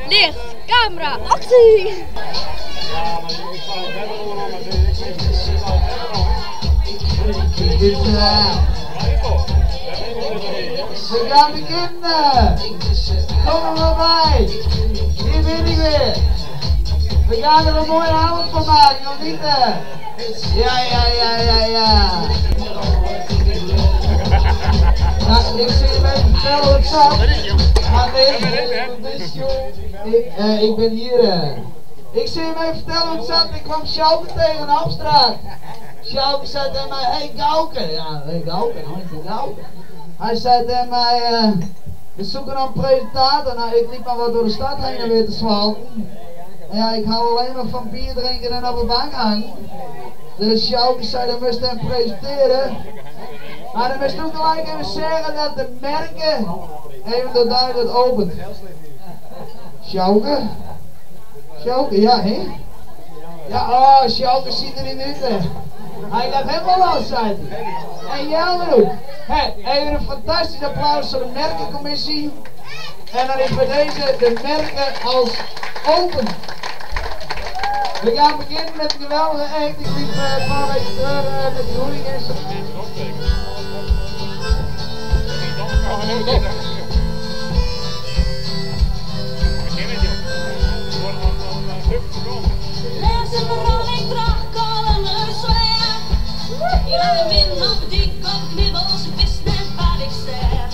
licht, camera, actie! We gaan beginnen! Kom er maar bij! Hier ben ik weer! We gaan er een mooie avond van maken, of niet? Ja. Nou, ik zie je even vertellen wat het zat. Ik ben hier. Ik zie hem even vertellen hoe het zat. Ik kwam Sjouke tegen in Afstraat. Sjouke zei tegen mij, hey Gauke. Ja, hey Gauke, Gauke. Hij zei tegen mij, we zoeken een presentator. Nou, ik liep maar wat door de stad heen en weer te zwalken. En ja, ik hou alleen maar van bier drinken en op de bank hangen. Dus Sjouke zei, dan moest hem presenteren. Maar dan moest ook gelijk even zeggen dat de merken even de deur dat opent. Sjouke? Sjouke, ja hè? Ja, oh, Sjouke ziet er niet uit. Hij gaat helemaal los, zei hij. En jij ook. Hey, even een fantastisch applaus voor de merkencommissie. En dan is bij deze de merken als open. We gaan beginnen met een geweldige act. Ik liep een paar weken terug met de hooligans. Lees een verhaling, draag kalme zwaar. Hier aan de wind op dik op knibbels, wist net wat ik zeg.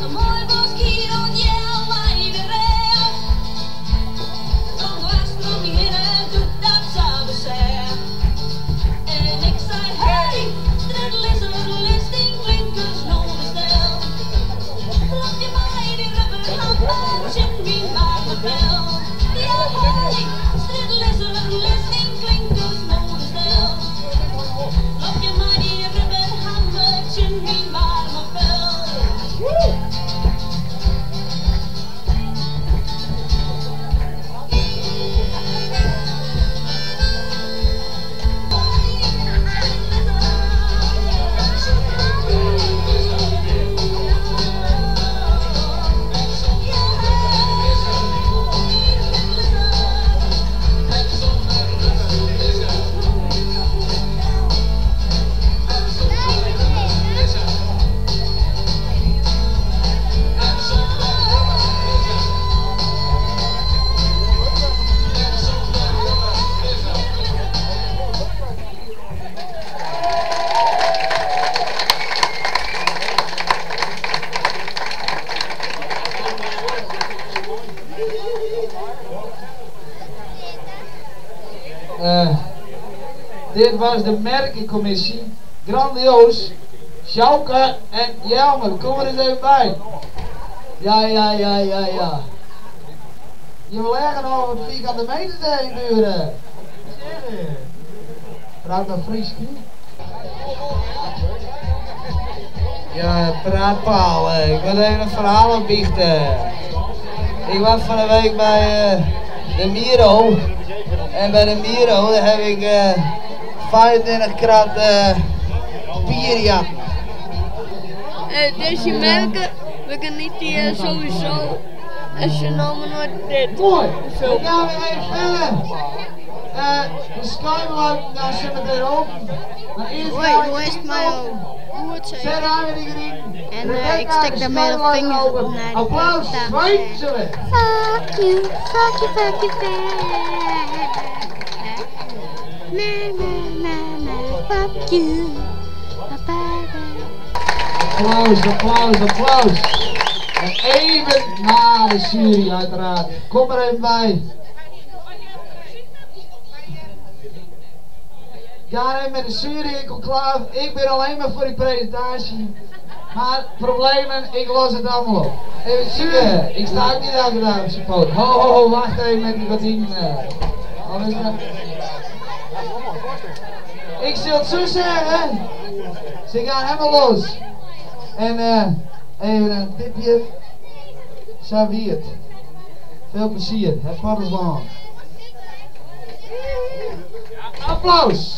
Een mooi bos hier on jou, maar iedereen. Zo'n dwarsstroom die heen doet dat zo bezig. En ik zei, hey, striddel is een listing, klinkers nog besteld. Klap je mij die rubber handbootje, wie maakt me wel. Ja, hey, striddel is een listing, klinkers nog besteld. Klap je mij die rubber handbootje, wie maakt me wel. Dit was de merkencommissie. Grandioos. Sjouke en Jelmer, kom er eens even bij. Ja. Je wil ergens over het vierkante meter heen duren. Praat dan Fries. Ja, praatpaal. Ik wil even een verhaal opbiechten. Ik was van de week bij de Miro. En bij de Miro heb ik 25 krat bier, ja. Deze merken, we genieten hier sowieso. Als je nou maar nooit dit. Mooi, dan gaan we even verder. De Skywalk, daar zit het weer open. Maar eerst Hoe is het mij ook? Hoe het Zet zeggen? aan weer erin. Ik stek daar met een vinger op naar de applaus, zwijgen. Fuck you, fuck you. Applaus. En even naar de jury uiteraard. Kom er even bij. Ja, even met de jury, ik kom klaar. Ik ben alleen maar voor die presentatie. Maar problemen, ik los het allemaal op. Even zien, ik sta ook niet elke dag op zijn poot. Ho, wacht even met die gardine. Ik zal het zo zeggen. Ze gaan helemaal los. En even een tipje. Serviert. Veel plezier. Het Parlement. Applaus.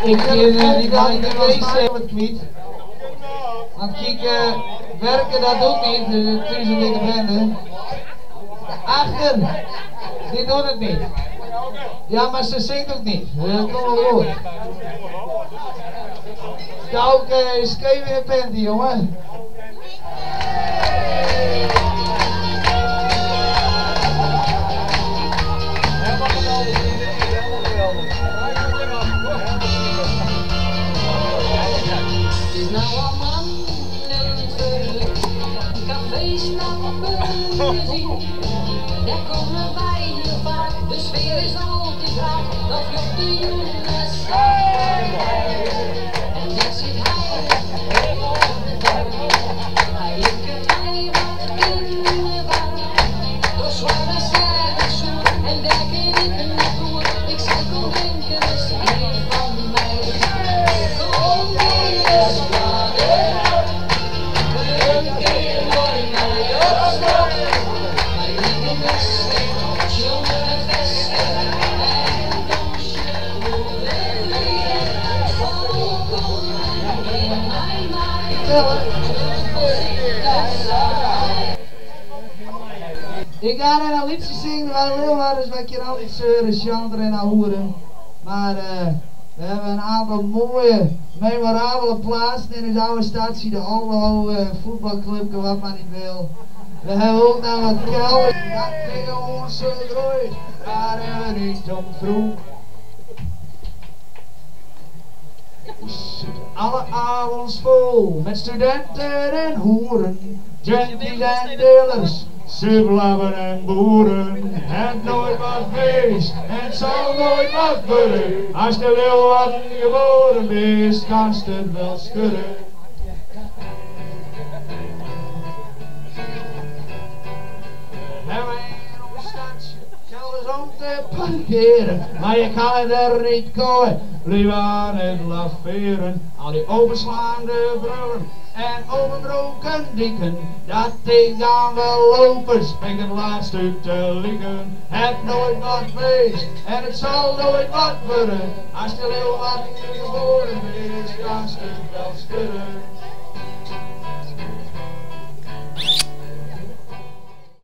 Ik die kan ik de wees wat kwijt. Want kijk, werken dat doet niet, dus het is een dikke bende. Achter, die doet het niet. Ja, maar ze zingt ook niet, dat komt wel goed. Kijk, is geen weer bende, jongen. Daar komen wij heel vaak, de sfeer is altijd raak, dat vlogt de jongens en daar zit hij likt mij wat in de war, door zware zijde zoet en werken in de vloer. Ik zei kom drinken, dus hier van mij, kom eens vader, een keer mooi mij opstap. Ik ga er een liedje zingen van Leeuwarders, wat je altijd zeuren, chanter en ahoeren. Maar we hebben een aantal mooie, memorabele plaatsen in de oude stad. Zie de oude voetbalclub, wat maar niet wil. We hebben ook nog wat kelder, dat tegen ons zo groeit. Daar hebben we niet om vroeg. Alle avonds vol met studenten en hoeren, junkies en dealers, sublabben en boeren. Het nooit wat feest, het zal nooit wat worden. Als de Leeuwarden geboren is, kan het wel schudden. Om te parkeren, maar je kan er niet komen. Blijf aan het laveren, al die openslaande brullen en openbroken dikken. Dat ding gaan wel lopen, spring het laatste te liggen. Het nooit wat feest en het zal nooit wat worden. Als de Leeuwarden geboren is, kan het wel schudden.